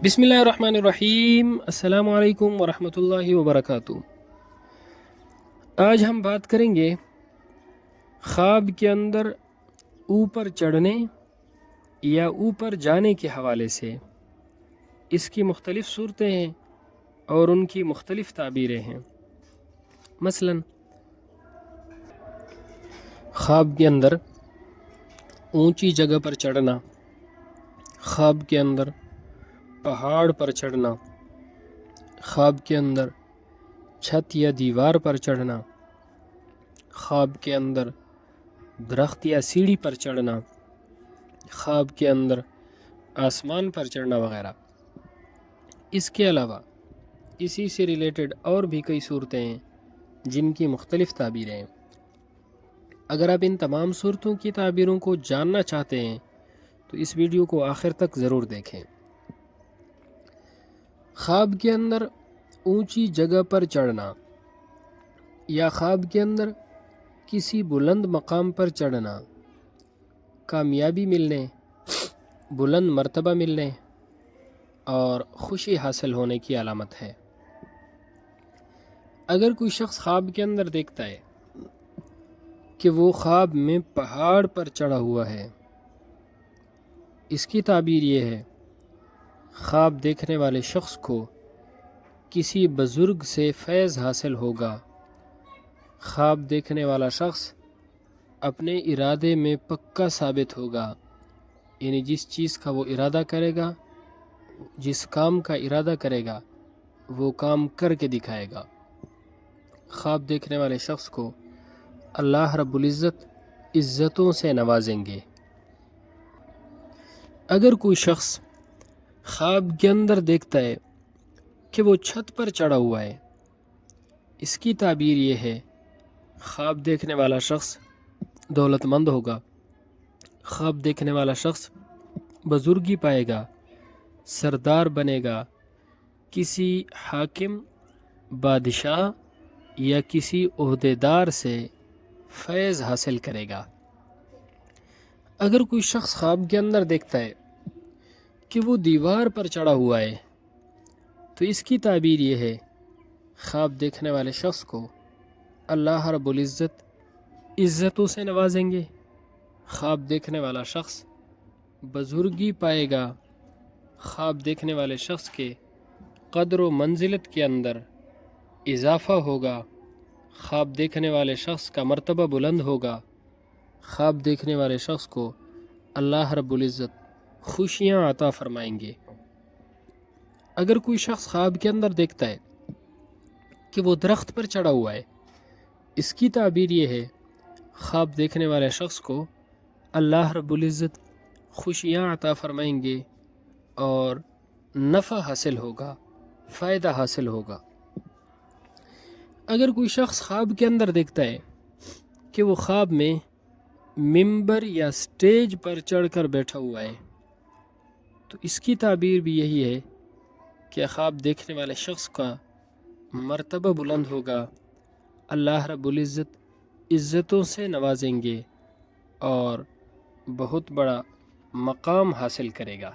بسم اللہ الرحمن الرحیم۔ السلام علیکم ورحمۃ اللہ وبرکاتہ۔ آج ہم بات کریں گے خواب کے اندر اوپر چڑھنے یا اوپر جانے کے حوالے سے۔ اس کی مختلف صورتیں ہیں اور ان کی مختلف تعبیریں ہیں۔ مثلا خواب کے اندر اونچی جگہ پر چڑھنا، خواب کے اندر پہاڑ پر چڑھنا، خواب کے اندر چھت یا دیوار پر چڑھنا، خواب کے اندر درخت یا سیڑھی پر چڑھنا، خواب کے اندر آسمان پر چڑھنا وغیرہ۔ اس کے علاوہ اسی سے ریلیٹڈ اور بھی کئی صورتیں ہیں جن کی مختلف تعبیریں ہیں۔ اگر آپ ان تمام صورتوں کی تعبیروں کو جاننا چاہتے ہیں تو اس ویڈیو کو آخر تک ضرور دیکھیں۔ خواب کے اندر اونچی جگہ پر چڑھنا یا خواب کے اندر کسی بلند مقام پر چڑھنا کامیابی ملنے، بلند مرتبہ ملنے اور خوشی حاصل ہونے کی علامت ہے۔ اگر کوئی شخص خواب کے اندر دیکھتا ہے کہ وہ خواب میں پہاڑ پر چڑھا ہوا ہے، اس کی تعبیر یہ ہے: خواب دیکھنے والے شخص کو کسی بزرگ سے فیض حاصل ہوگا۔ خواب دیکھنے والا شخص اپنے ارادے میں پکا ثابت ہوگا، یعنی جس چیز کا وہ ارادہ کرے گا، جس کام کا ارادہ کرے گا وہ کام کر کے دکھائے گا۔ خواب دیکھنے والے شخص کو اللہ رب العزت عزتوں سے نوازیں گے۔ اگر کوئی شخص خواب کے اندر دیکھتا ہے کہ وہ چھت پر چڑھا ہوا ہے، اس کی تعبیر یہ ہے: خواب دیکھنے والا شخص دولت مند ہوگا، خواب دیکھنے والا شخص بزرگی پائے گا، سردار بنے گا، کسی حاکم، بادشاہ یا کسی عہدیدار سے فیض حاصل کرے گا۔ اگر کوئی شخص خواب کے اندر دیکھتا ہے کہ وہ دیوار پر چڑھا ہوا ہے تو اس کی تعبیر یہ ہے: خواب دیکھنے والے شخص کو اللہ رب العزت عزتوں سے نوازیں گے۔ خواب دیکھنے والا شخص بزرگی پائے گا، خواب دیکھنے والے شخص کے قدر و منزلت کے اندر اضافہ ہوگا، خواب دیکھنے والے شخص کا مرتبہ بلند ہوگا، خواب دیکھنے والے شخص کو اللہ رب العزت خوشیاں عطا فرمائیں گے۔ اگر کوئی شخص خواب کے اندر دیکھتا ہے کہ وہ درخت پر چڑھا ہوا ہے، اس کی تعبیر یہ ہے: خواب دیکھنے والے شخص کو اللہ رب العزت خوشیاں عطا فرمائیں گے اور نفع حاصل ہوگا، فائدہ حاصل ہوگا۔ اگر کوئی شخص خواب کے اندر دیکھتا ہے کہ وہ خواب میں ممبر یا سٹیج پر چڑھ کر بیٹھا ہوا ہے تو اس کی تعبیر بھی یہی ہے کہ خواب دیکھنے والے شخص کا مرتبہ بلند ہوگا، اللہ رب العزت عزتوں سے نوازیں گے اور بہت بڑا مقام حاصل کرے گا۔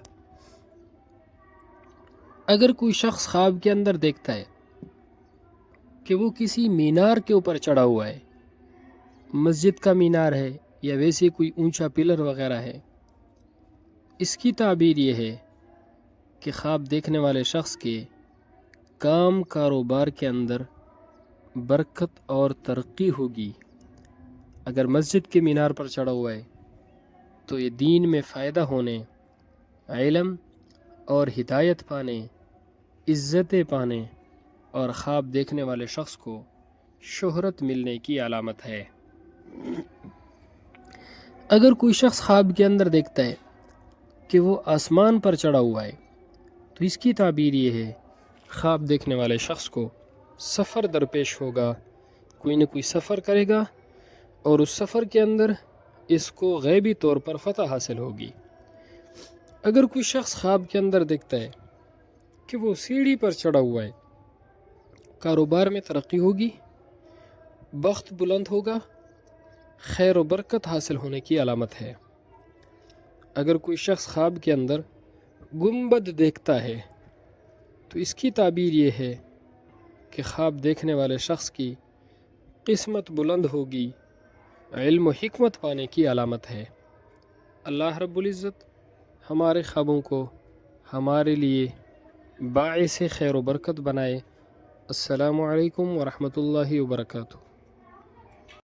اگر کوئی شخص خواب کے اندر دیکھتا ہے کہ وہ کسی مینار کے اوپر چڑھا ہوا ہے، مسجد کا مینار ہے یا ویسے کوئی اونچا پلر وغیرہ ہے، اس کی تعبیر یہ ہے کہ خواب دیکھنے والے شخص کے کام کاروبار کے اندر برکت اور ترقی ہوگی۔ اگر مسجد کے مینار پر چڑھا ہوا ہے تو یہ دین میں فائدہ ہونے، علم اور ہدایت پانے، عزتیں پانے اور خواب دیکھنے والے شخص کو شہرت ملنے کی علامت ہے۔ اگر کوئی شخص خواب کے اندر دیکھتا ہے کہ وہ آسمان پر چڑھا ہوا ہے تو اس کی تعبیر یہ ہے: خواب دیکھنے والے شخص کو سفر درپیش ہوگا، کوئی نہ کوئی سفر کرے گا اور اس سفر کے اندر اس کو غیبی طور پر فتح حاصل ہوگی۔ اگر کوئی شخص خواب کے اندر دیکھتا ہے کہ وہ سیڑھی پر چڑھا ہوا ہے، کاروبار میں ترقی ہوگی، بخت بلند ہوگا، خیر و برکت حاصل ہونے کی علامت ہے۔ اگر کوئی شخص خواب کے اندر گنبد دیکھتا ہے تو اس کی تعبیر یہ ہے کہ خواب دیکھنے والے شخص کی قسمت بلند ہوگی، علم و حکمت پانے کی علامت ہے۔ اللہ رب العزت ہمارے خوابوں کو ہمارے لیے باعث خیر و برکت بنائے۔ السلام علیکم ورحمۃ اللہ وبرکاتہ۔